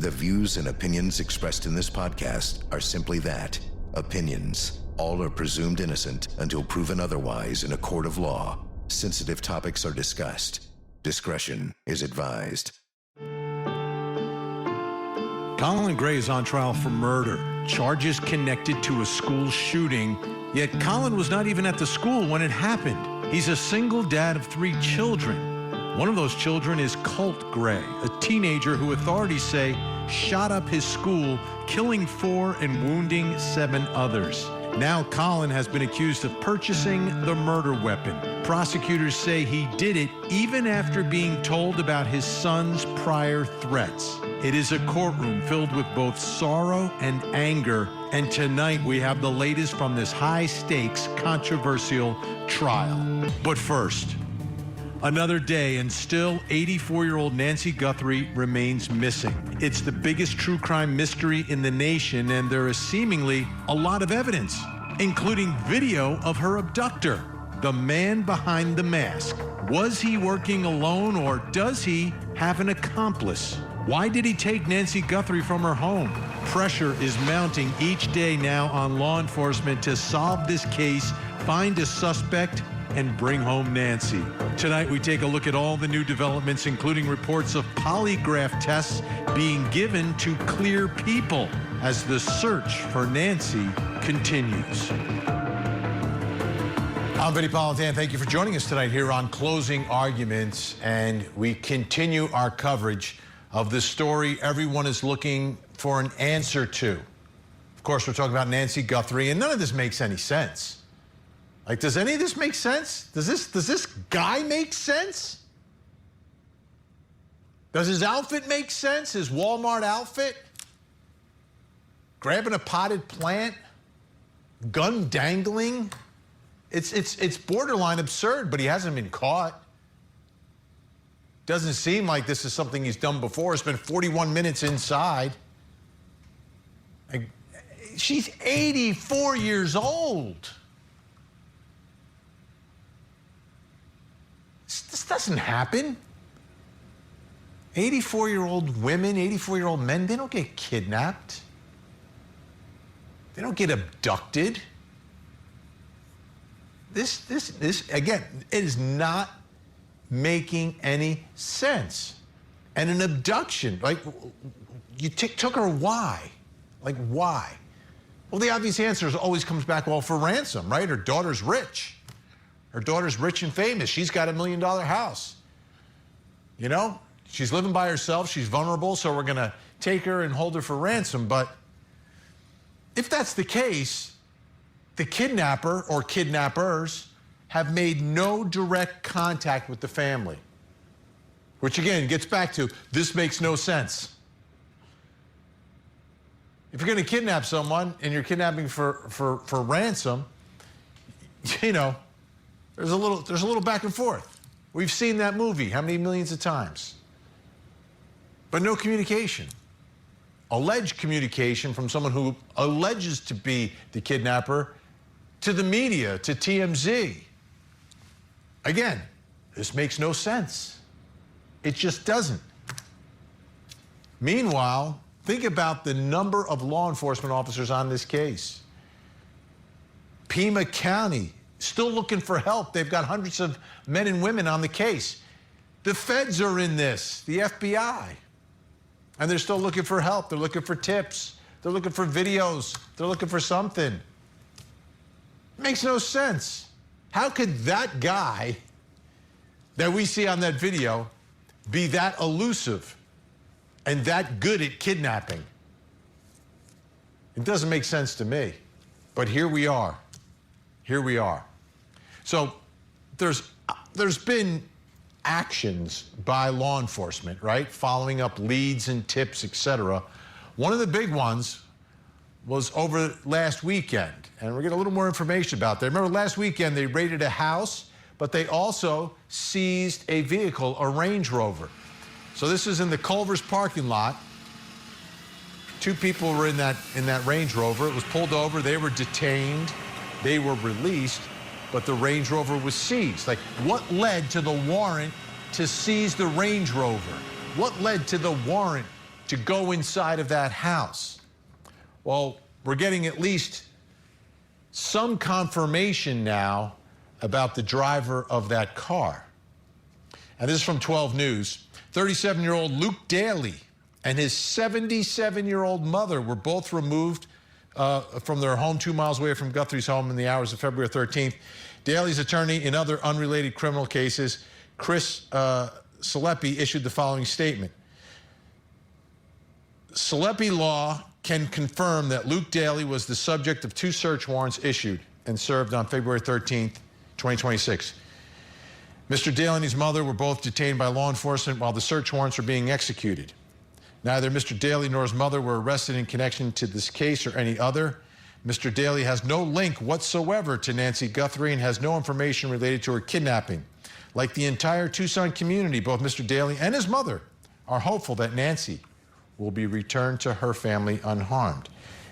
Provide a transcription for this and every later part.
The views and opinions expressed in this podcast are simply that, opinions. All are presumed innocent until proven otherwise in a court of law. Sensitive topics are discussed. Discretion is advised. Colin Gray is on trial for murder. Charges connected to a school shooting. Yet Colin was not even at the school when it happened. He's a single dad of 3 children. One of those children is Colt Gray, a teenager who authorities say shot up his school, killing 4 and wounding 7 others. Now Colin has been accused of purchasing the murder weapon. Prosecutors say he did it even after being told about his son's prior threats. It is a courtroom filled with both sorrow and anger, and tonight we have the latest from this high-stakes, controversial trial. But first, another day, and still 84-year-old Nancy Guthrie remains missing. It's the biggest true crime mystery in the nation, and there is seemingly a lot of evidence, including video of her abductor, the man behind the mask. Was he working alone, or does he have an accomplice? Why did he take Nancy Guthrie from her home? Pressure is mounting each day now on law enforcement to solve this case, find a suspect, and bring home Nancy. Tonight, we take a look at all the new developments, including reports of polygraph tests being given to clear people as the search for Nancy continues. I'm Vinnie Politan. Thank you for joining us tonight here on Closing Arguments, and we continue our coverage of this story everyone is looking for an answer to. Of course, we're talking about Nancy Guthrie, and none of this makes any sense. Like, does any of this make sense? Does this guy make sense? Does his outfit make sense? His Walmart outfit? Grabbing a potted plant? Gun dangling? It's borderline absurd, but he hasn't been caught. Doesn't seem like this is something he's done before. It's been 41 minutes inside. Like, she's 84 years old. This doesn't happen. 84-year-old women, 84-year-old men, they don't get kidnapped. They don't get abducted. This again, it is not making any sense. And an abduction, like, you took her, why? Like, why? Well, the obvious answer always comes back, well, for ransom, right? Her daughter's rich. Her daughter's rich and famous. She's got $1 million house. You know, she's living by herself. She's vulnerable, so we're going to take her and hold her for ransom. But if that's the case, the kidnapper or kidnappers have made no direct contact with the family, which again gets back to this makes no sense. If you're going to kidnap someone and you're kidnapping for ransom, you know, there's a little back and forth. We've seen that movie how many millions of times? But no communication. Alleged communication from someone who alleges to be the kidnapper to the media, to TMZ. Again, this makes no sense. It just doesn't. Meanwhile, think about the number of law enforcement officers on this case. Pima County, still looking for help. They've got hundreds of men and women on the case. The feds are in this, the FBI. And they're still looking for help. They're looking for tips. They're looking for videos. They're looking for something. It makes no sense. How could that guy that we see on that video be that elusive and that good at kidnapping? It doesn't make sense to me. But here we are. Here we are. So there's been actions by law enforcement, right? Following up leads and tips, etc. One of the big ones was over last weekend, and we're getting a little more information about that. Remember last weekend they raided a house, but they also seized a vehicle, a Range Rover. So this is in the Culver's parking lot. 2 people were in that Range Rover. It was pulled over. They were detained. They were released, but the Range Rover was seized. Like, what led to the warrant to seize the Range Rover? What led to the warrant to go inside of that house. Well, we're getting at least some confirmation now about the driver of that car. And this is from 12 News. 37-year-old Luke Daly and his 77-year-old mother were both removed from their home 2 miles away from Guthrie's home in the hours of February 13th. Daly's attorney in other unrelated criminal cases, Chris Salepi, issued the following statement. Salepi Law can confirm that Luke Daly was the subject of 2 search warrants issued and served on February 13th, 2026. Mr. Daly and his mother were both detained by law enforcement while the search warrants were being executed. Neither Mr. Daly nor his mother were arrested in connection to this case or any other. Mr. Daly has no link whatsoever to Nancy Guthrie and has no information related to her kidnapping. Like the entire Tucson community, both Mr. Daly and his mother are hopeful that Nancy will be returned to her family unharmed.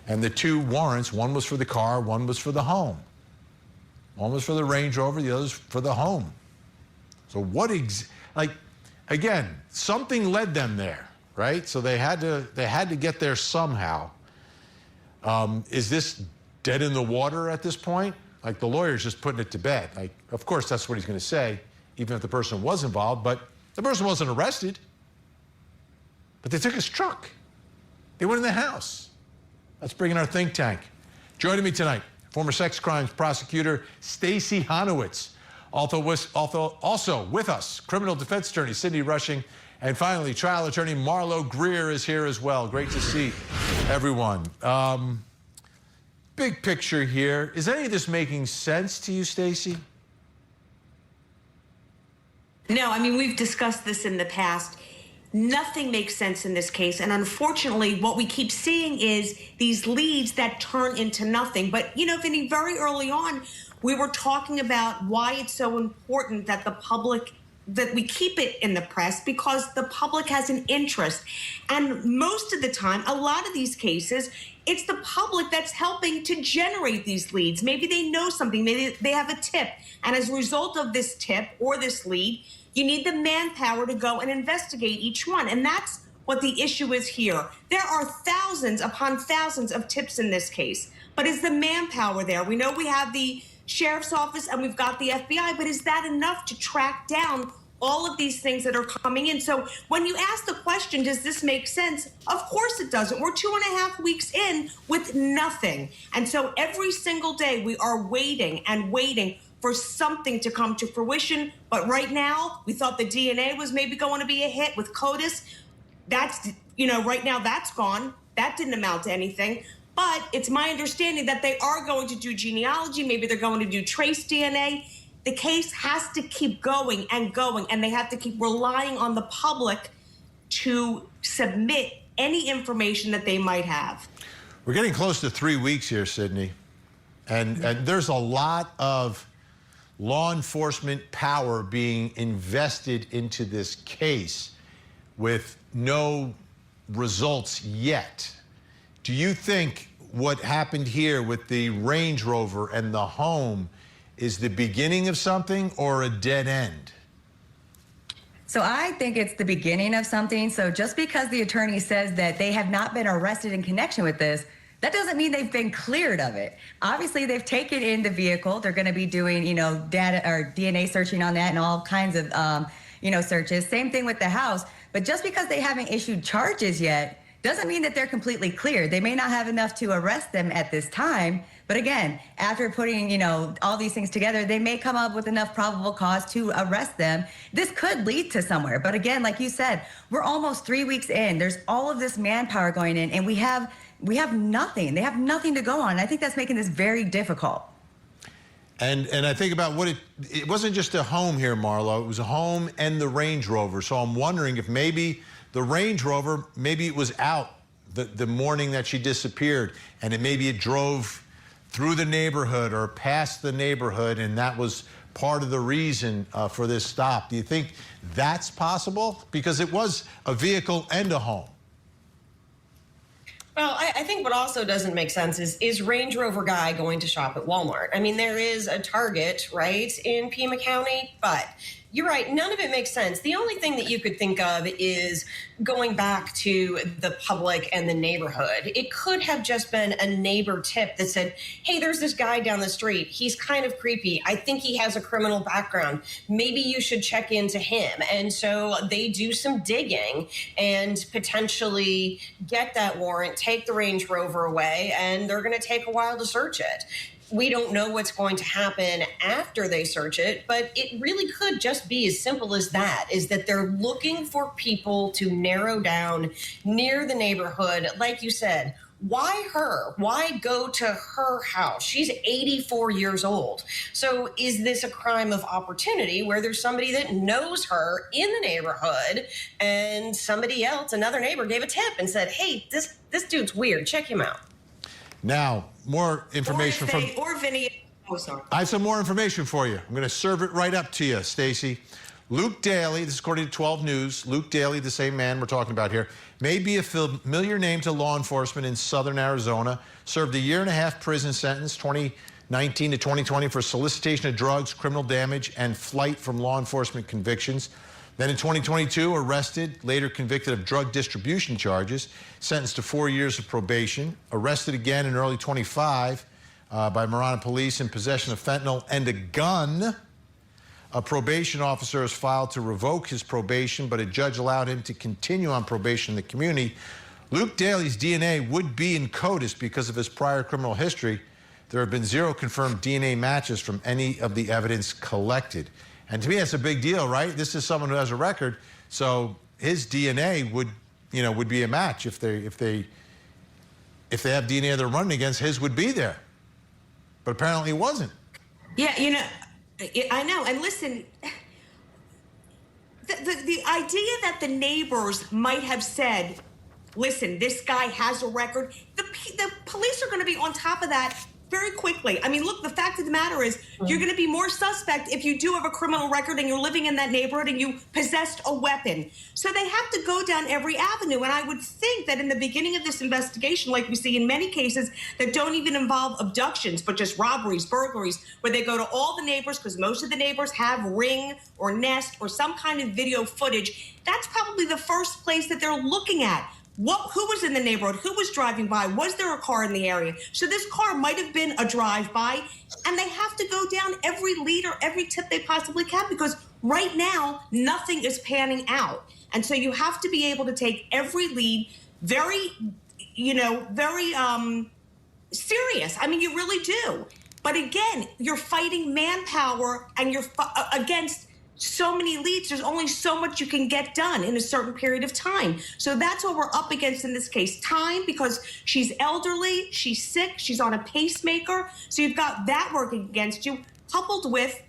And the 2 warrants, one was for the car, one was for the home. One was for the Range Rover, the other's for the home. So what, again, something led them there, right? So they had to get there somehow. Is this dead in the water at this point? Like, the lawyer's just putting it to bed. Like, of course, that's what he's going to say, even if the person was involved, but the person wasn't arrested. But they took his truck. They went in the house. Let's bring in our think tank. Joining me tonight, former sex crimes prosecutor Stacey Honowitz. Also with us, criminal defense attorney Cindy Rushing, and finally, trial attorney Marlo Greer is here as well. Great to see everyone. Big picture here. Is any of this making sense to you, Stacey? No, I mean, we've discussed this in the past. Nothing makes sense in this case. And unfortunately, what we keep seeing is these leads that turn into nothing. But, you know, Vinnie, very early on, we were talking about why it's so important that the public, that we keep it in the press, because the public has an interest. And most of the time, a lot of these cases, it's the public that's helping to generate these leads. Maybe they know something, maybe they have a tip. And as a result of this tip or this lead, you need the manpower to go and investigate each one. And that's what the issue is here. There are thousands upon thousands of tips in this case. But is the manpower there? We know we have the sheriff's office and we've got the FBI, but is that enough to track down all of these things that are coming in? So when you ask the question, does this make sense? Of course it doesn't. We're 2.5 weeks in with nothing. And so every single day we are waiting and waiting for something to come to fruition. But right now, we thought the DNA was maybe going to be a hit with CODIS. That's, you know, right now that's gone. That didn't amount to anything. But it's my understanding that they are going to do genealogy. Maybe they're going to do trace DNA. The case has to keep going, and they have to keep relying on the public to submit any information that they might have. We're getting close to 3 weeks here, Sydney. And there's a lot of law enforcement power being invested into this case with no results yet. Do you think what happened here with the Range Rover and the home is the beginning of something or a dead end? So I think it's the beginning of something. So just because the attorney says that they have not been arrested in connection with this, that doesn't mean they've been cleared of it. Obviously, they've taken in the vehicle. They're going to be doing, you know, data or DNA searching on that and all kinds of, searches. Same thing with the house. But just because they haven't issued charges yet doesn't mean that they're completely cleared. They may not have enough to arrest them at this time. But again, after putting, you know, all these things together, they may come up with enough probable cause to arrest them. This could lead to somewhere. But again, like you said, we're almost 3 weeks in. There's all of this manpower going in, and we have nothing. They have nothing to go on. I think that's making this very difficult. And I think about what it wasn't just a home here, Marlo. It was a home and the Range Rover. So I'm wondering if maybe the Range Rover, maybe it was out the morning that she disappeared, and maybe it drove through the neighborhood or past the neighborhood, and that was part of the reason for this stop. Do you think that's possible? Because it was a vehicle and a home. Well, I think what also doesn't make sense is Range Rover guy going to shop at Walmart? I mean, there is a Target, right, in Pima County, but You're right. None of it makes sense. The only thing that you could think of is going back to the public and the neighborhood. It could have just been a neighbor tip that said, hey, there's this guy down the street. He's kind of creepy. I think he has a criminal background. Maybe you should check into him. And so they do some digging and potentially get that warrant, take the Range Rover away, and they're going to take a while to search it. We don't know what's going to happen after they search it, but it really could just be as simple as that, is that they're looking for people to narrow down near the neighborhood. Like you said, why her? Why go to her house? She's 84 years old. So is this a crime of opportunity where there's somebody that knows her in the neighborhood and somebody else, another neighbor, gave a tip and said, hey, this dude's weird. Check him out. Now, more information Or Vinnie. Oh, sorry. I have some more information for you. I'm going to serve it right up to you, Stacey. Luke Daly, this is according to 12 News. Luke Daly, the same man we're talking about here, may be a familiar name to law enforcement in southern Arizona. Served a 1.5 year prison sentence, 2019 to 2020, for solicitation of drugs, criminal damage, and flight from law enforcement convictions. Then in 2022, arrested, later convicted of drug distribution charges, sentenced to 4 years of probation, arrested again in early 25 by Marana police in possession of fentanyl and a gun. A probation officer has filed to revoke his probation, but a judge allowed him to continue on probation in the community. Luke Daly's DNA would be in CODIS because of his prior criminal history. There have been 0 confirmed DNA matches from any of the evidence collected. And to me, that's a big deal, right? This is someone who has a record, so his DNA would be a match. If they have DNA they're running against, his would be there. But apparently it wasn't. Yeah, I know. And listen, the idea that the neighbors might have said, listen, this guy has a record, the police are going to be on top of that very quickly. I mean, look, the fact of the matter is you're going to be more suspect if you do have a criminal record and you're living in that neighborhood and you possessed a weapon. So they have to go down every avenue. And I would think that in the beginning of this investigation, like we see in many cases that don't even involve abductions, but just robberies, burglaries, where they go to all the neighbors, because most of the neighbors have Ring or Nest or some kind of video footage. That's probably the first place that they're looking at. Who was in the neighborhood? Who was driving by? Was there a car in the area? So this car might have been a drive-by, and they have to go down every lead or every tip they possibly can, because right now, nothing is panning out. And so you have to be able to take every lead very serious. I mean, you really do. But again, you're fighting manpower and you're against so many leads. There's only so much you can get done in a certain period of time. So that's what we're up against in this case. Time, because she's elderly, she's sick, she's on a pacemaker. So you've got that working against you, coupled with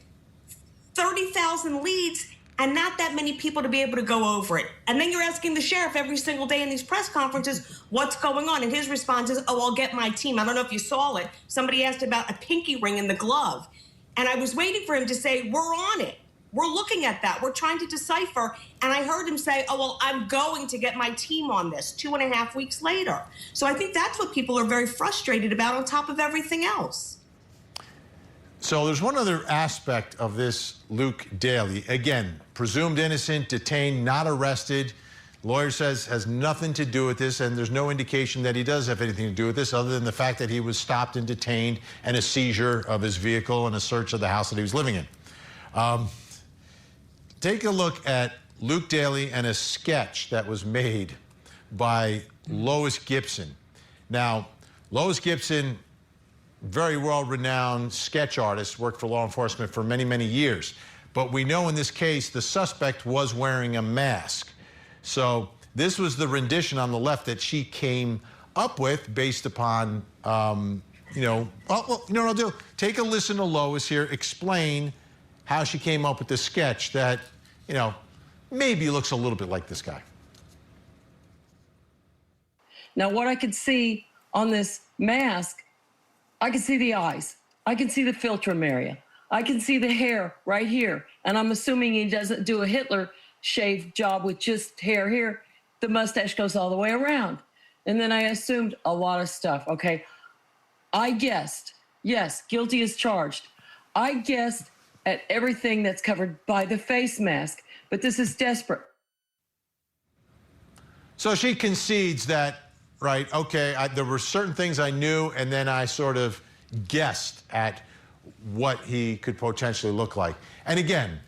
30,000 leads and not that many people to be able to go over it. And then you're asking the sheriff every single day in these press conferences, what's going on? And his response is, oh, I'll get my team. I don't know if you saw it. Somebody asked about a pinky ring in the glove. And I was waiting for him to say, we're on it. We're looking at that. We're trying to decipher. And I heard him say, oh, well, I'm going to get my team on this 2.5 weeks later. So I think that's what people are very frustrated about on top of everything else. So there's one other aspect of this Luke Daly. Again, presumed innocent, detained, not arrested. Lawyer says has nothing to do with this, and there's no indication that he does have anything to do with this other than the fact that he was stopped and detained and a seizure of his vehicle and a search of the house that he was living in. Take a look at Luke Daly and a sketch that was made by Lois Gibson. Now, Lois Gibson, very well-renowned sketch artist, worked for law enforcement for many, many years. But we know in this case, the suspect was wearing a mask. So this was the rendition on the left that she came up with based upon, you know what I'll do? Take a listen to Lois here, explain how she came up with this sketch that, you know, maybe looks a little bit like this guy. Now, what I could see on this mask, I can see the eyes. I can see the philtrum area. I can see the hair right here. And I'm assuming he doesn't do a Hitler shave job with just hair here. The mustache goes all the way around. And then I assumed a lot of stuff. Okay. I guessed, yes, guilty as charged. I guessed at everything that's covered by the face mask. But this is desperate. So she concedes that, right, okay, there were certain things I knew, and then I sort of guessed at what he could potentially look like. And again,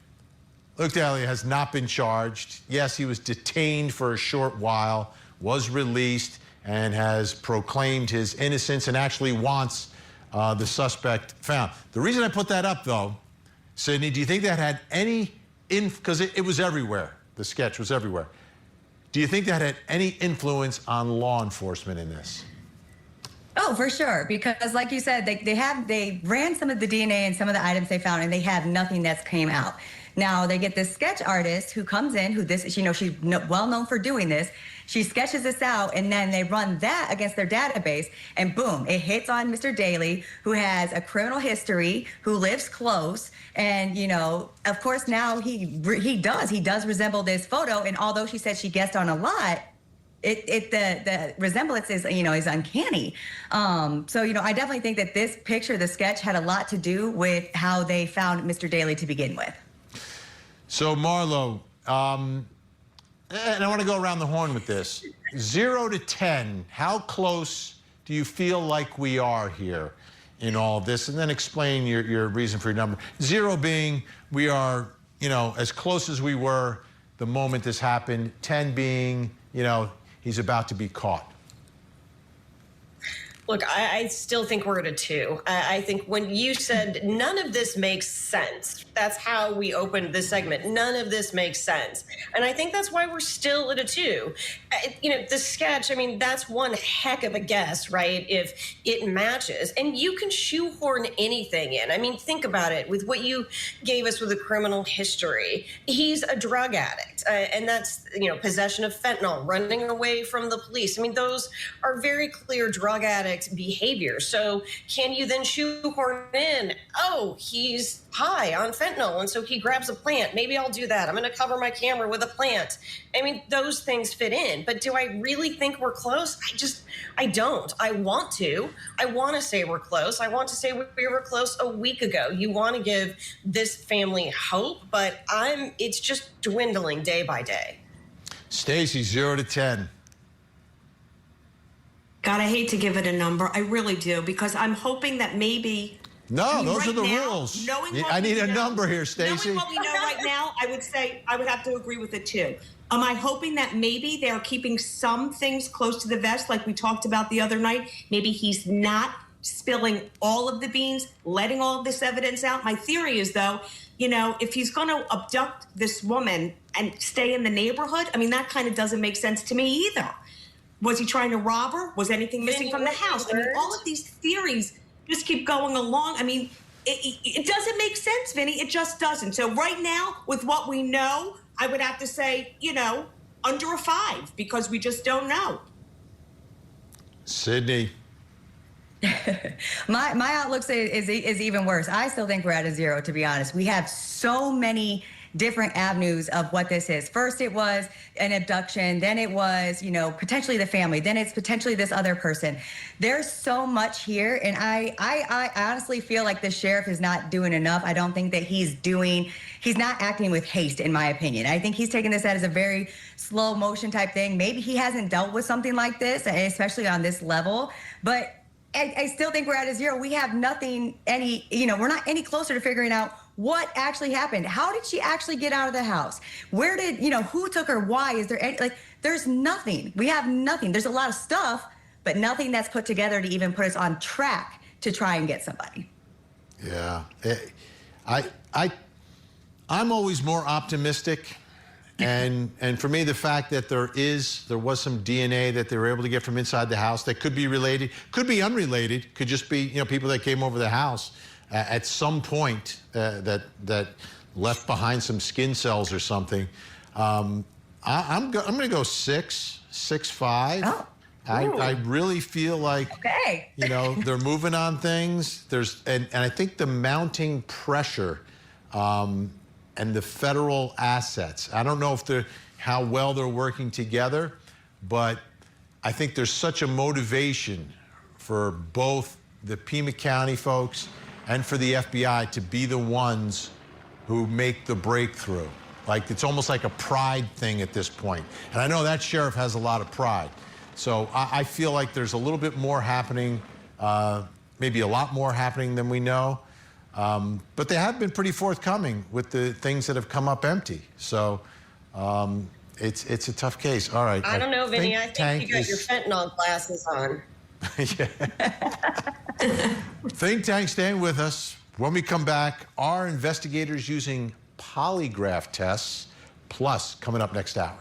Luke Daly has not been charged. Yes, he was detained for a short while, was released, and has proclaimed his innocence and actually wants the suspect found. The reason I put that up, though, Sydney, do you think that had any, because it was everywhere, the sketch was everywhere. Do you think that had any influence on law enforcement in this? Oh, for sure. Because like you said, they ran some of the DNA and some of the items they found, and they have nothing that's came out. Now they get this sketch artist who comes in, she's well known for doing this. She sketches this out, and then they run that against their database, and boom, it hits on Mr. Daly, who has a criminal history, who lives close, and of course now he does resemble this photo. And although she said she guessed on a lot, the resemblance is uncanny. So I definitely think that this picture, the sketch, had a lot to do with how they found Mr. Daly to begin with. So Marlo, and I want to go around the horn with this. 0 to 10, how close do you feel like we are here in all of this? And then explain your reason for your number. 0 being we are, as close as we were the moment this happened. 10 being, he's about to be caught. Look, I still think we're at a 2. I think when you said none of this makes sense, that's how we opened this segment. None of this makes sense. And I think that's why we're still at a 2. The sketch, that's one heck of a guess, right? If it matches. And you can shoehorn anything in. Think about it. With what you gave us with a criminal history, he's a drug addict. And that's, possession of fentanyl, running away from the police. Those are very clear drug addict behavior. So can you then shoehorn in, oh, he's high on fentanyl, and so he grabs a plant. Maybe I'll do that. I'm going to cover my camera with a plant. Those things fit in. But do I really think we're close? I don't. I want to. I want to say we're close. I want to say we were close a week ago. You want to give this family hope, but it's just dwindling day by day. Stacey, 0 to 10. God, I hate to give it a number. I really do, because I'm hoping that maybe. No, those are the rules. I need a number here, Stacey. Knowing what we know right now, I would say I would have to agree with it too. Am I hoping that maybe they're keeping some things close to the vest, like we talked about the other night? Maybe he's not spilling all of the beans, letting all of this evidence out. My theory is, though, if he's going to abduct this woman and stay in the neighborhood, that kind of doesn't make sense to me either. Was he trying to rob her? Was anything missing from the house? All of these theories just keep going along. It doesn't make sense, Vinny. It just doesn't. So right now, with what we know, I would have to say, under a 5, because we just don't know. Sydney. My outlook is even worse. I still think we're at a 0, to be honest. We have so many different avenues of what this is. First, it was an abduction. Then it was, potentially the family. Then it's potentially this other person. There's so much here. And I honestly feel like the sheriff is not doing enough. I don't think that he's not acting with haste, in my opinion. I think he's taking this as a very slow motion type thing. Maybe he hasn't dealt with something like this, especially on this level. But I still think we're at a 0. We have nothing, we're not any closer to figuring out what actually happened. How did she actually get out of the house? Where did, who took her? Why? Is there there's nothing. We have nothing. There's a lot of stuff, but nothing that's put together to even put us on track to try and get somebody. Yeah. I'm always more optimistic. And for me, the fact that there was some DNA that they were able to get from inside the house that could be related, could be unrelated, could just be, people that came over the house at some point that left behind some skin cells or something. I'm going to go 6.5. Oh. I really feel like, okay. They're moving on things. And I think the mounting pressure and the federal assets. I don't know how well they're working together, but I think there's such a motivation for both the Pima County folks and for the FBI to be the ones who make the breakthrough. Like, it's almost like a pride thing at this point. And I know that sheriff has a lot of pride. So I feel like there's a little bit more happening, maybe a lot more happening than we know. But they have been pretty forthcoming with the things that have come up empty. So it's a tough case. All right. I don't know, Vinny. I think you got your fentanyl glasses on. Think tank staying with us. When we come back, are investigators using polygraph tests? Plus, coming up next hour.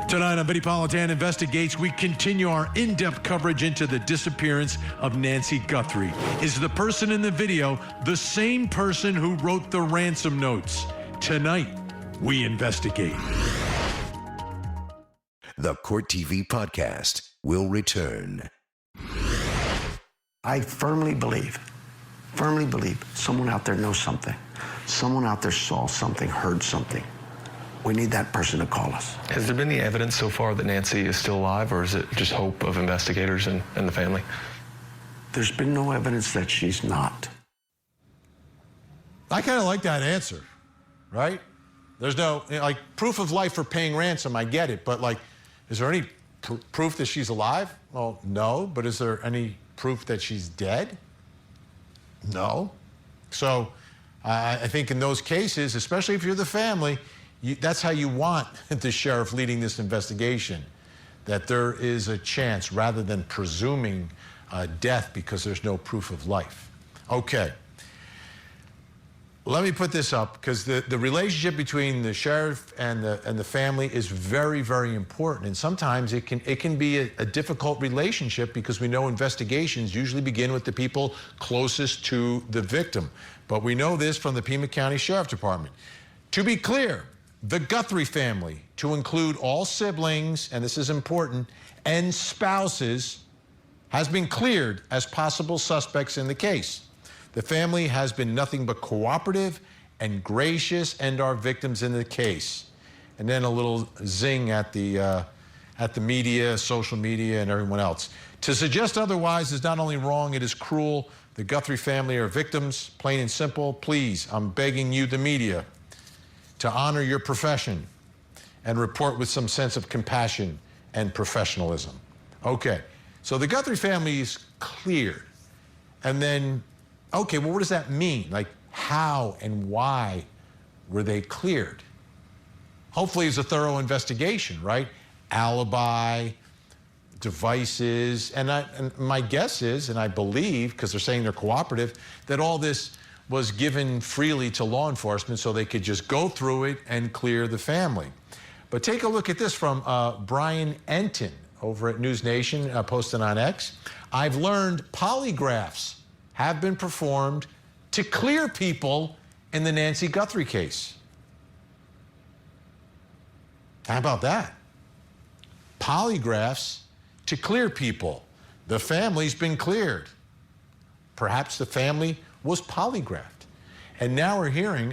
Tonight on Vinnie Politan Investigates, we continue our in-depth coverage into the disappearance of Nancy Guthrie. Is the person in the video the same person who wrote the ransom notes? Tonight, we investigate. The Court TV podcast will return. I firmly believe someone out there knows something. Someone out there saw something, heard something. We need that person to call us. Has there been any evidence so far that Nancy is still alive, or is it just hope of investigators and the family? There's been no evidence that she's not. I kind of like that answer, right? There's no, like, proof of life for paying ransom, I get it, but, like, is there any proof that she's alive? Well, no, but is there any proof that she's dead? No. So I think in those cases, especially if you're the family, that's how you want the sheriff leading this investigation, that there is a chance rather than presuming death because there's no proof of life. Okay. Let me put this up, because the relationship between the sheriff and the family is very, very important. And sometimes it can be a difficult relationship, because we know investigations usually begin with the people closest to the victim. But we know this from the Pima County Sheriff Department. To be clear, the Guthrie family, to include all siblings, and this is important, and spouses, has been cleared as possible suspects in the case. The family has been nothing but cooperative and gracious, and are victims in the case. And then a little zing at the media, social media, and everyone else. To suggest otherwise is not only wrong, it is cruel. The Guthrie family are victims, plain and simple. Please, I'm begging you, the media, to honor your profession and report with some sense of compassion and professionalism. Okay, so the Guthrie family is cleared. And then, okay, well, what does that mean? Like, how and why were they cleared? Hopefully it's a thorough investigation, right? Alibi, devices, and my guess is, and I believe, because they're saying they're cooperative, that all this was given freely to law enforcement so they could just go through it and clear the family. But take a look at this from Brian Enton over at News Nation, posted on X. I've learned polygraphs have been performed to clear people in the Nancy Guthrie case. How about that? Polygraphs to clear people. The family's been cleared. Perhaps the family was polygraphed. And now we're hearing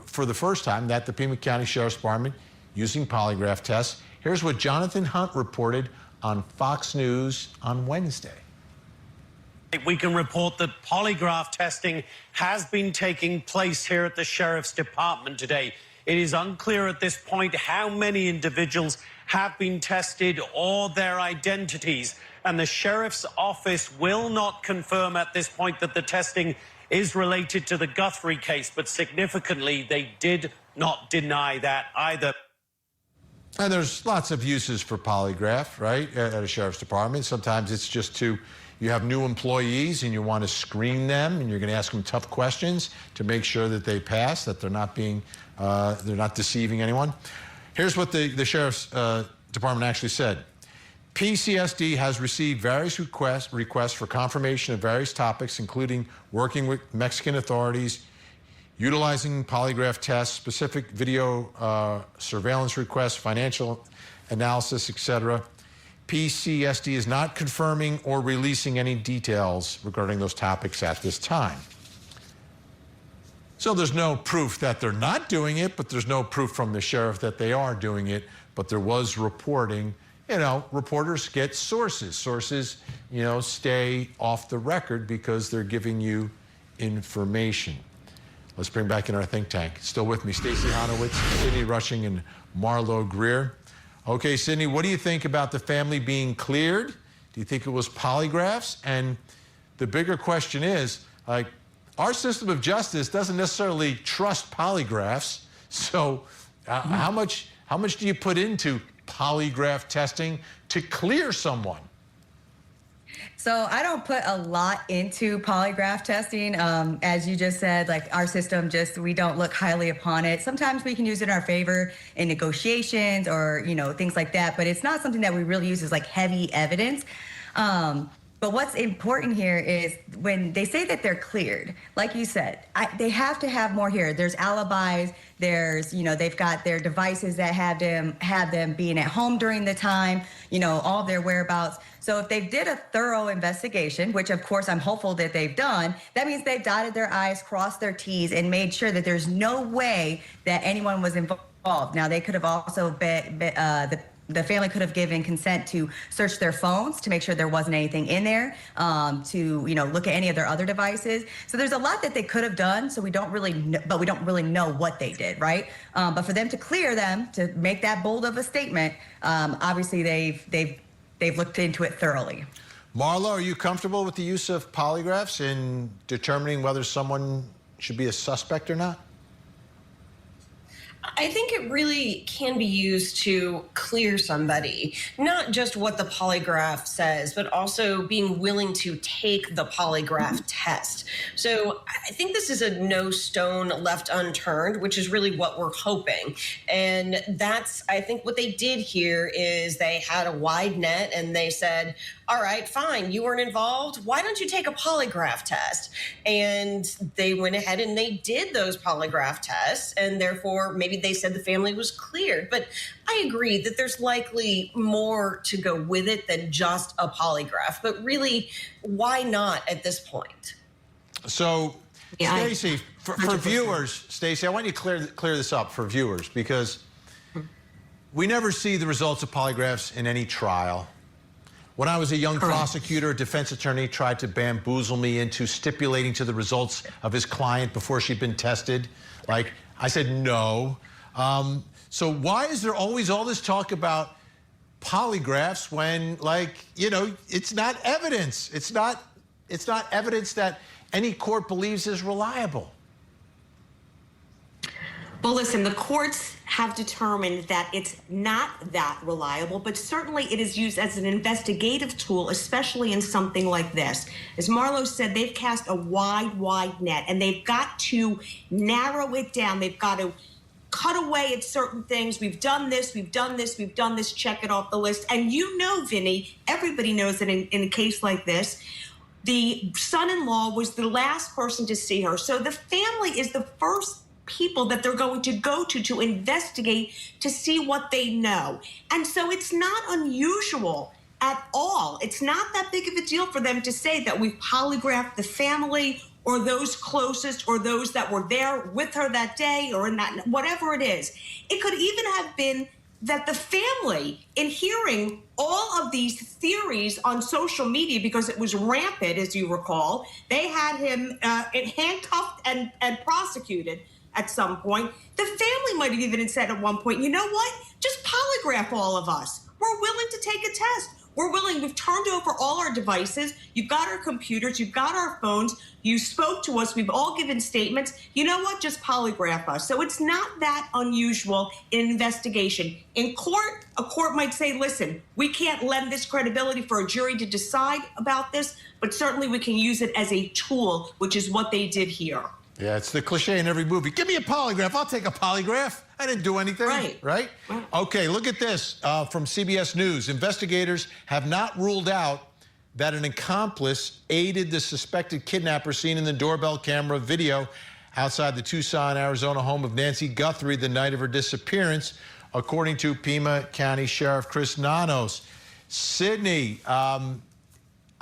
for the first time that the Pima County Sheriff's Department using polygraph tests. Here's what Jonathan Hunt reported on Fox News on Wednesday. We can report that polygraph testing has been taking place here at the Sheriff's Department today. It is unclear at this point how many individuals have been tested or their identities, and the Sheriff's Office will not confirm at this point that the testing is related to the Guthrie case, but significantly, they did not deny that either. And there's lots of uses for polygraph, right, at a Sheriff's Department. Sometimes it's just you have new employees and you want to screen them, and you're going to ask them tough questions to make sure that they pass, that they're not deceiving anyone. Here's what the Sheriff's Department actually said. PCSD has received various requests for confirmation of various topics, including working with Mexican authorities, utilizing polygraph tests, specific video surveillance requests, financial analysis, etc. PCSD is not confirming or releasing any details regarding those topics at this time. So there's no proof that they're not doing it, but there's no proof from the sheriff that they are doing it. But there was reporting. You know, reporters get sources. Sources, you know, stay off the record because they're giving you information. Let's bring back in our think tank. Still with me, Stacey Honowitz, Sydney Rushing, and Marlo Greer. Okay, Sydney, what do you think about the family being cleared? Do you think it was polygraphs? And the bigger question is, like, our system of justice doesn't necessarily trust polygraphs. So how much do you put into polygraph testing to clear someone? So I don't put a lot into polygraph testing. As you just said, like our system we don't look highly upon it. Sometimes we can use it in our favor in negotiations or, things like that. But it's not something that we really use as like heavy evidence. But what's important here is when they say that they're cleared, like you said, they have to have more here. There's alibis. There's, they've got their devices that have them being at home during the time, all their whereabouts. So if they did a thorough investigation, which of course I'm hopeful that they've done, that means they've dotted their I's, crossed their T's, and made sure that there's no way that anyone was involved. Now, they could have also the family could have given consent to search their phones to make sure there wasn't anything in there, to look at any of their other devices. So there's a lot that they could have done. So we don't really know what they did, right? But for them to clear them, to make that bold of a statement, obviously they've looked into it thoroughly. Marlo, are you comfortable with the use of polygraphs in determining whether someone should be a suspect or not? I think it really can be used to clear somebody, not just what the polygraph says, but also being willing to take the polygraph test. So I think this is a no stone left unturned, which is really what we're hoping. And I think what they did here is they had a wide net and they said, all right, fine, you weren't involved. Why don't you take a polygraph test? And they went ahead and they did those polygraph tests, and therefore maybe they said the family was cleared. But I agree that there's likely more to go with it than just a polygraph. But really, why not at this point? So, Stacey, for viewers, Stacey, I want you to clear this up for viewers, because we never see the results of polygraphs in any trial. When I was a young prosecutor, a defense attorney tried to bamboozle me into stipulating to the results of his client before she'd been tested. Like, I said no. So why is there always all this talk about polygraphs when, it's not evidence? It's not evidence that any court believes is reliable. Well, listen, the courts have determined that it's not that reliable, but certainly it is used as an investigative tool, especially in something like this. As Marlo said, they've cast a wide net, and they've got to narrow it down. They've got to cut away at certain things. We've done this, check it off the list. And Vinnie, everybody knows that in a case like this, the son-in-law was the last person to see her. So the family is the first people that they're going to go to investigate to see what they know. And so it's not unusual at all. It's not that big of a deal for them to say that we've polygraphed the family or those closest or those that were there with her that day or in that, whatever it is. It could even have been that the family, in hearing all of these theories on social media, because it was rampant, as you recall, they had him handcuffed and prosecuted at some point. The family might have even said at one point, you know what? Just polygraph all of us. We're willing to take a test. We're willing. We've turned over all our devices. You've got our computers. You've got our phones. You spoke to us. We've all given statements. You know what? Just polygraph us. So it's not that unusual in an investigation. In court, a court might say, listen, we can't lend this credibility for a jury to decide about this, but certainly we can use it as a tool, which is what they did here. Yeah, it's the cliche in every movie. Give me a polygraph. I'll take a polygraph. I didn't do anything. Right? Okay, look at this from CBS News. Investigators have not ruled out that an accomplice aided the suspected kidnapper seen in the doorbell camera video outside the Tucson, Arizona home of Nancy Guthrie the night of her disappearance, according to Pima County Sheriff Chris Nanos. Sydney,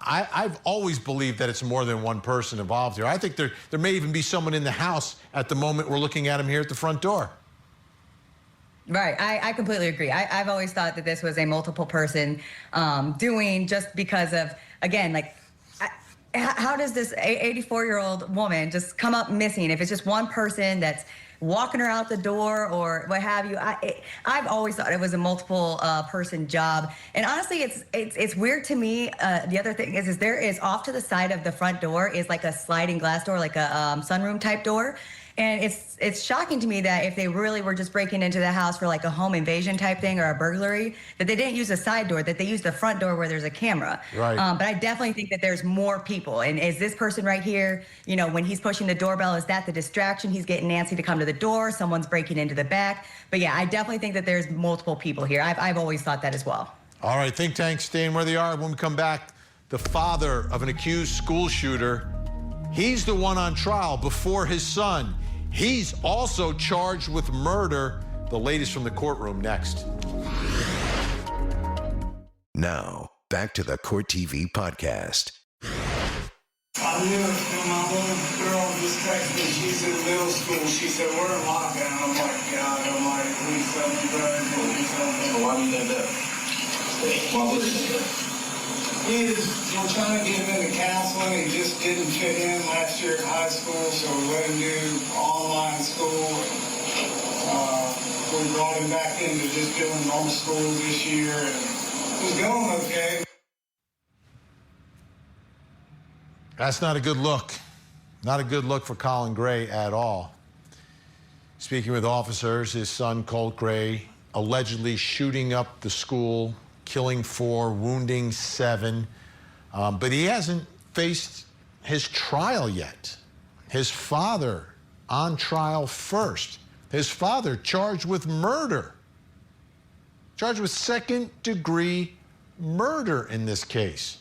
I've always believed that it's more than one person involved here. I think there may even be someone in the house at the moment we're looking at him here at the front door. Right. I completely agree. I've always thought that this was a multiple person doing, just because of, again, like, how does this 84-year-old woman just come up missing if it's just one person that's walking her out the door or what have you? I've always thought it was a multiple person job. And honestly, it's weird to me. The other thing is there is off to the side of the front door is like a sliding glass door, like a sunroom type door. And it's shocking to me that if they really were just breaking into the house for like a home invasion type thing or a burglary, that they didn't use a side door, that they used the front door where there's a camera. Right. But I definitely think that there's more people. And is this person right here, you know, when he's pushing the doorbell, is that the distraction? He's getting Nancy to come to the door. Someone's breaking into the back. But yeah, I definitely think that there's multiple people here. I've always thought that as well. All right, think tanks staying where they are. When we come back, the father of an accused school shooter, he's the one on trial before his son. He's also charged with murder. The latest from the courtroom next. Now, back to the Court TV podcast. I knew it when my little girl just texted me. She's in middle school. She said, we're in lockdown. I'm like, God, I'm like, please something, brother, please something. Why do you think that? Why would you think that? We're trying to get him into counseling. He just didn't fit in last year at high school, so we let him do online school. We brought him back into just doing normal school this year, and it was going okay. That's not a good look. Not a good look for Colin Gray at all. Speaking with officers, his son, Colt Gray, allegedly shooting up the school, killing 4, wounding 7. But he hasn't faced his trial yet. His father on trial first. His father charged with murder. Charged with second-degree murder in this case.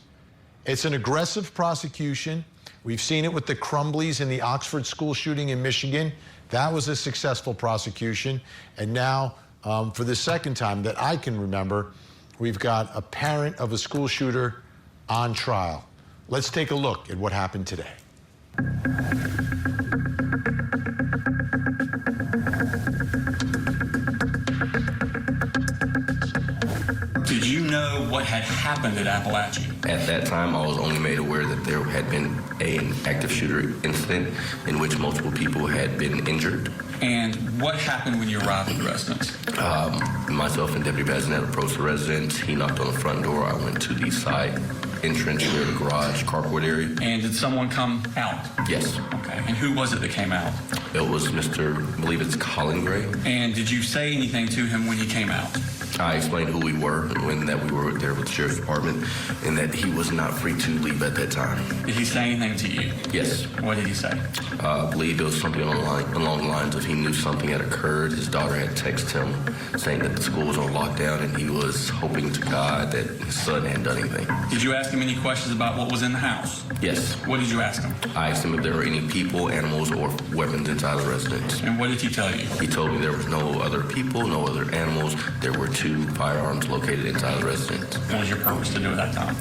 It's an aggressive prosecution. We've seen it with the Crumbleys in the Oxford school shooting in Michigan. That was a successful prosecution. And now, for the second time that I can remember, we've got a parent of a school shooter on trial. Let's take a look at what happened today. Did you know what had happened at Appalachia? At that time, I was only made aware that there had been an active shooter incident in which multiple people had been injured. And what happened when you arrived at the residence? Myself and Deputy Bazinet approached the residence. He knocked on the front door. I went to the side entrance near the garage carport area. And did someone come out? Yes. Okay. And who was it that came out? It was I believe it's Colin Gray. And did you say anything to him when he came out? I explained who we were and that we were there with the sheriff's department and that he was not free to leave at that time. Did he say anything to you? Yes. What did he say? I believe it was something along the lines of he knew something had occurred. His daughter had texted him saying that the school was on lockdown and he was hoping to God that his son hadn't done anything. Did you ask him any questions about what was in the house? Yes. What did you ask him? I asked him if there were any people, animals, or weapons inside the residence. And what did he tell you? He told me there was no other people, no other animals. There were 2 firearms located inside the residence. What was your purpose to do at that time?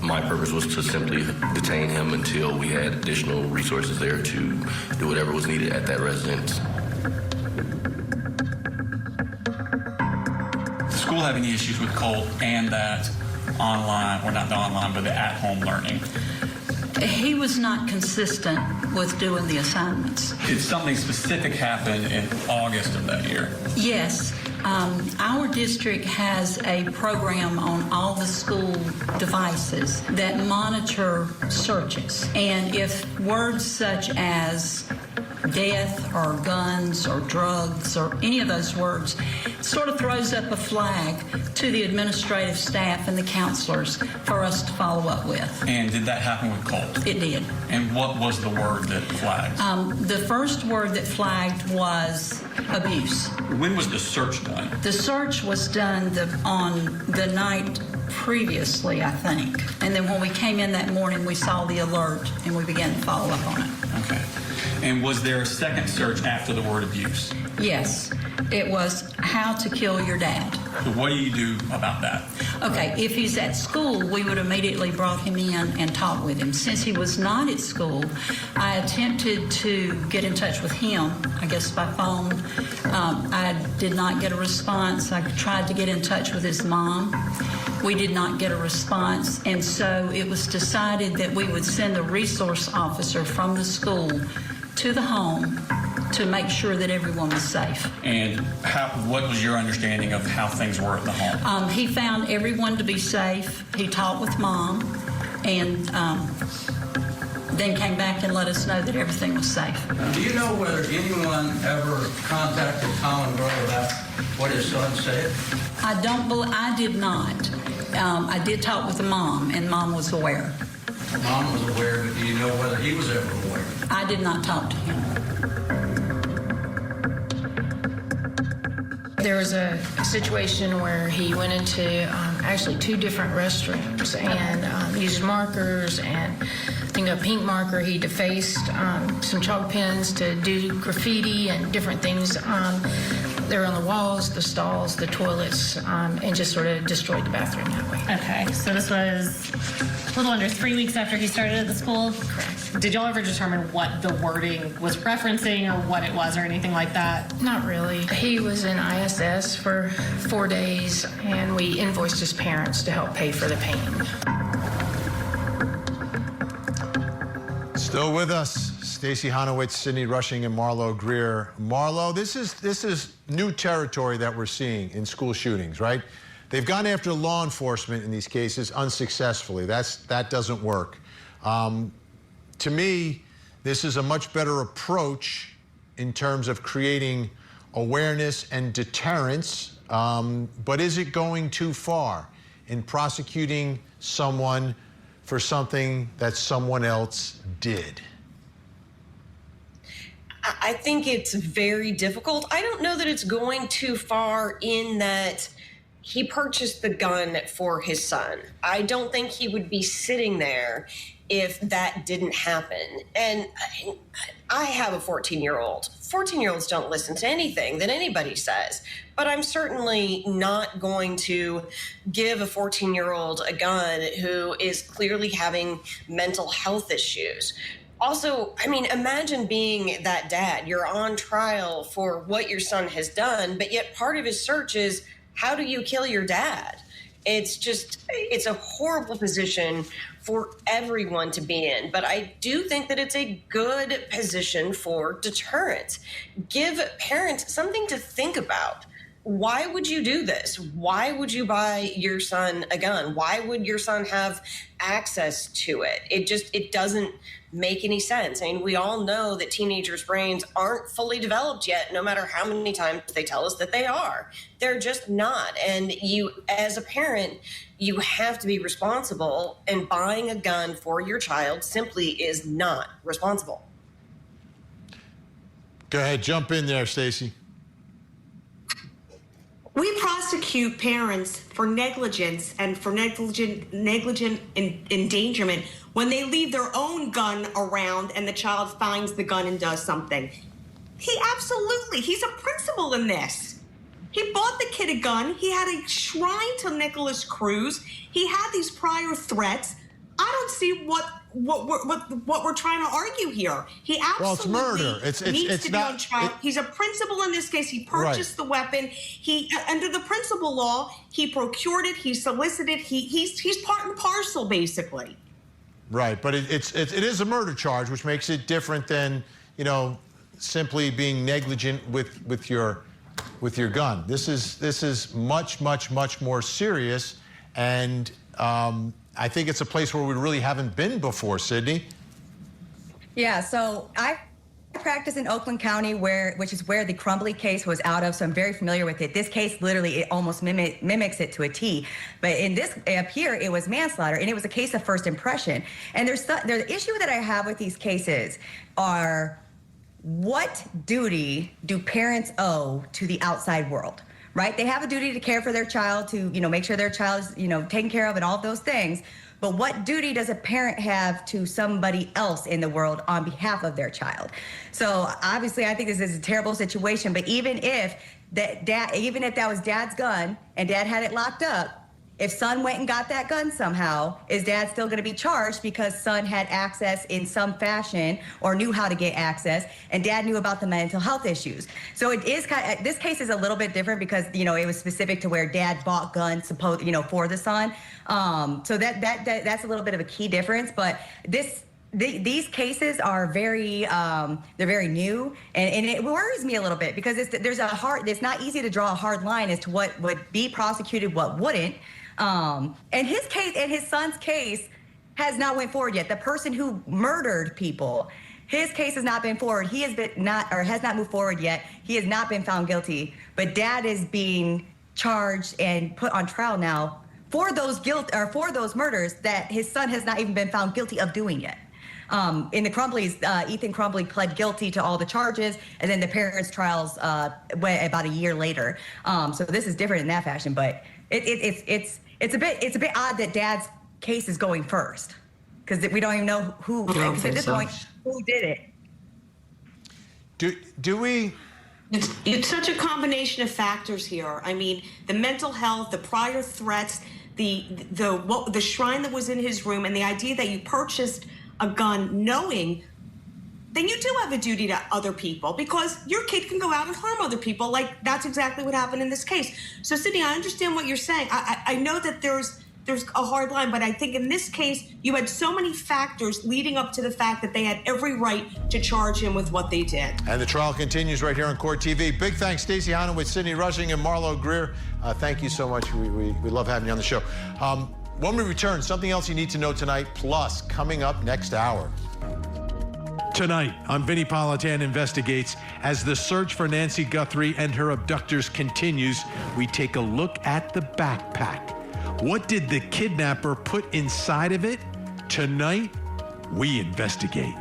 My purpose was to simply detain him until we had additional resources there to do whatever was needed at that residence. Did the school have any issues with Colt and that online, or not the online, but the at-home learning? He was not consistent with doing the assignments. Did something specific happen in August of that year? Yes. Our district has a program on all the school devices that monitor searches. And if words such as death or guns or drugs or any of those words sort of throws up a flag to the administrative staff and the counselors for us to follow up with. And did that happen with Colt? It did. And what was the word that flagged? The first word that flagged was abuse. When was the search done? The search was done on the night previously, I think. And then when we came in that morning, we saw the alert and we began to follow up on it. Okay. And was there a second search after the word abuse? Yes. It was how to kill your dad. So what do you do about that? Okay, if he's at school, we would immediately brought him in and talked with him. Since he was not at school, I attempted to get in touch with him, I guess by phone. I did not get a response. I tried to get in touch with his mom. We did not get a response, and so it was decided that we would send a resource officer from the school to the home to make sure that everyone was safe. And what was your understanding of how things were at the home? He found everyone to be safe. He talked with Mom, and then came back and let us know that everything was safe. Do you know whether anyone ever contacted Colin Gray about what his son said? I did not. I did talk with the mom, and Mom was aware. Mom was aware, but do you know whether he was ever aware? I did not talk to him. There was a situation where he went into actually 2 different restrooms and used markers, and I think a pink marker. He defaced some chalk pens to do graffiti and different things. They were on the walls, the stalls, the toilets, and just sort of destroyed the bathroom that way. Okay, so this was a little under 3 weeks after he started at the school? Correct. Did y'all ever determine what the wording was referencing or what it was or anything like that? Not really. He was in ISS for 4 days, and we invoiced his parents to help pay for the painting. Still with us, Stacey Honowitz, Sydney Rushing, and Marlo Greer. Marlo, this is new territory that we're seeing in school shootings, right? They've gone after law enforcement in these cases unsuccessfully. That doesn't work. To me, this is a much better approach in terms of creating awareness and deterrence, but is it going too far in prosecuting someone for something that someone else did? I think it's very difficult. I don't know that it's going too far in that he purchased the gun for his son. I don't think he would be sitting there if that didn't happen. And I have a 14-year-old. 14-year-olds don't listen to anything that anybody says. But I'm certainly not going to give a 14-year-old a gun who is clearly having mental health issues. Also, I mean, imagine being that dad. You're on trial for what your son has done, but yet part of his search is, how do you kill your dad? It's a horrible position for everyone to be in. But I do think that it's a good position for deterrence. Give parents something to think about. Why would you do this? Why would you buy your son a gun? Why would your son have access to it? It doesn't make any sense. I mean, we all know that teenagers' brains aren't fully developed yet, no matter how many times they tell us that they are. They're just not. And you, as a parent, you have to be responsible, and buying a gun for your child simply is not responsible. Go ahead, jump in there, Stacey. We prosecute parents for negligence and for negligent endangerment when they leave their own gun around and the child finds the gun and does something. He's a principal in this. He bought the kid a gun. He had a shrine to Nicholas Cruz. He had these prior threats. I don't see what we're trying to argue here. He absolutely well, it's murder. Needs to be on trial. He's a principal in this case. He purchased the weapon. He, under the principal law, he procured it. He solicited. He's part and parcel, basically. Right, but it is a murder charge, which makes it different than, you know, simply being negligent with your gun. This is much more serious, and I think it's a place where we really haven't been before, Sydney. Yeah, so I practice in Oakland County, which is where the Crumbly case was out of, so I'm very familiar with it. This case literally, it almost mimics it to a T. But in this, up here, it was manslaughter, and it was a case of first impression. And the issue that I have with these cases are, what duty do parents owe to the outside world? Right? They have a duty to care for their child, to, you know, make sure their child is, you know, taken care of and all of those things. But what duty does a parent have to somebody else in the world on behalf of their child? So obviously, I think this is a terrible situation. But even if that was Dad's gun and Dad had it locked up, If son went and got that gun somehow, is dad still going to be charged because son had access in some fashion or knew how to get access, and dad knew about the mental health issues? So it is kind of, this case is a little bit different because, you know, it was specific to where dad bought guns for the son. So that's a little bit of a key difference. But these cases are very they're very new, and it worries me a little bit because it's not easy to draw a hard line as to what would be prosecuted, what wouldn't. And his case and his son's case has not went forward yet. The person who murdered people, his case has not been forward. He has not moved forward yet. He has not been found guilty. But dad is being charged and put on trial now for those murders that his son has not even been found guilty of doing yet. In the Crumbleys, Ethan Crumbley pled guilty to all the charges, and then the parents' trials went about a year later. So this is different in that fashion, but it's a bit odd that dad's case is going first because we don't even know who. At this point, who did it? Do we? It's such a combination of factors here. I mean, the mental health, the prior threats, the shrine that was in his room, and the idea that you purchased a gun knowing, then you do have a duty to other people because your kid can go out and harm other people. Like, that's exactly what happened in this case. So, Sydney, I understand what you're saying. I know that there's a hard line, but I think in this case, you had so many factors leading up to the fact that they had every right to charge him with what they did. And the trial continues right here on Court TV. Big thanks, Stacey Hanna with Sydney Rushing and Marlo Greer. Thank you so much. We love having you on the show. When we return, something else you need to know tonight, plus coming up next hour. Tonight on Vinnie Politan Investigates, as the search for Nancy Guthrie and her abductors continues, we take a look at the backpack. What did the kidnapper put inside of it? Tonight, we investigate.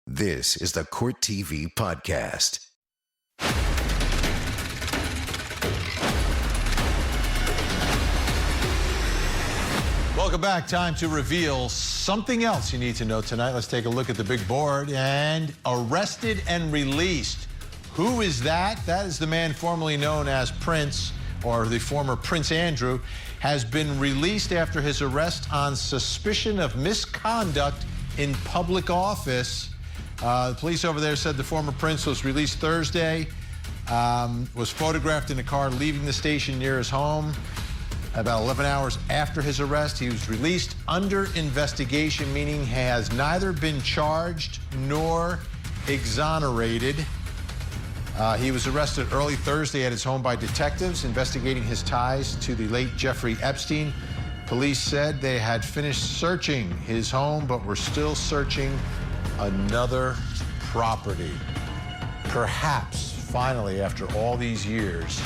This is the Court TV Podcast. Welcome back. Time to reveal something else you need to know tonight. Let's take a look at the big board. And arrested and released. Who is that? That is the man formerly known as Prince, or the former Prince Andrew, has been released after his arrest on suspicion of misconduct in public office. The police over there said the former Prince was released Thursday, was photographed in a car leaving the station near his home. About 11 hours after his arrest, he was released under investigation, meaning he has neither been charged nor exonerated. He was arrested early Thursday at his home by detectives investigating his ties to the late Jeffrey Epstein. Police said they had finished searching his home, but were still searching another property. Perhaps, finally, after all these years,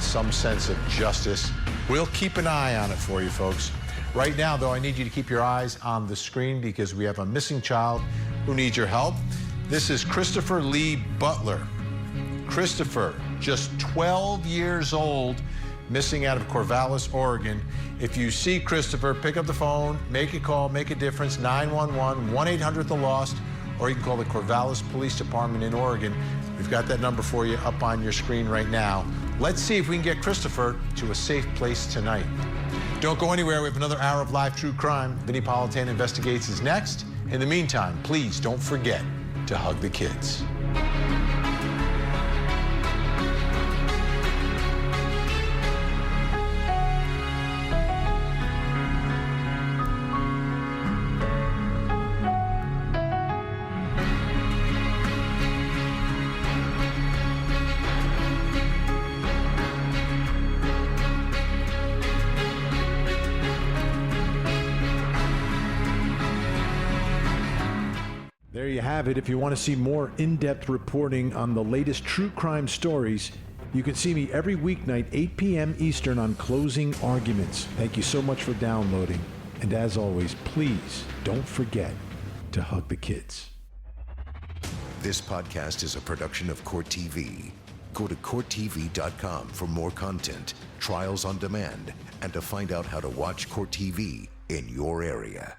some sense of justice. We'll keep an eye on it for you, folks. Right now, though, I need you to keep your eyes on the screen because we have a missing child who needs your help. This is Christopher Lee Butler. Christopher, just 12 years old, missing out of Corvallis, Oregon. If you see Christopher, pick up the phone, make a call, make a difference, 911, 1-800-THE-LOST, or you can call the Corvallis Police Department in Oregon. We've got that number for you up on your screen right now. Let's see if we can get Christopher to a safe place tonight. Don't go anywhere. We have another hour of live true crime. Vinnie Politan Investigates is next. In the meantime, please don't forget to hug the kids. There you have it. If you want to see more in-depth reporting on the latest true crime stories, you can see me every weeknight, 8 p.m. Eastern on Closing Arguments. Thank you so much for downloading. And as always, please don't forget to hug the kids. This podcast is a production of Court TV. Go to CourtTV.com for more content, trials on demand, and to find out how to watch Court TV in your area.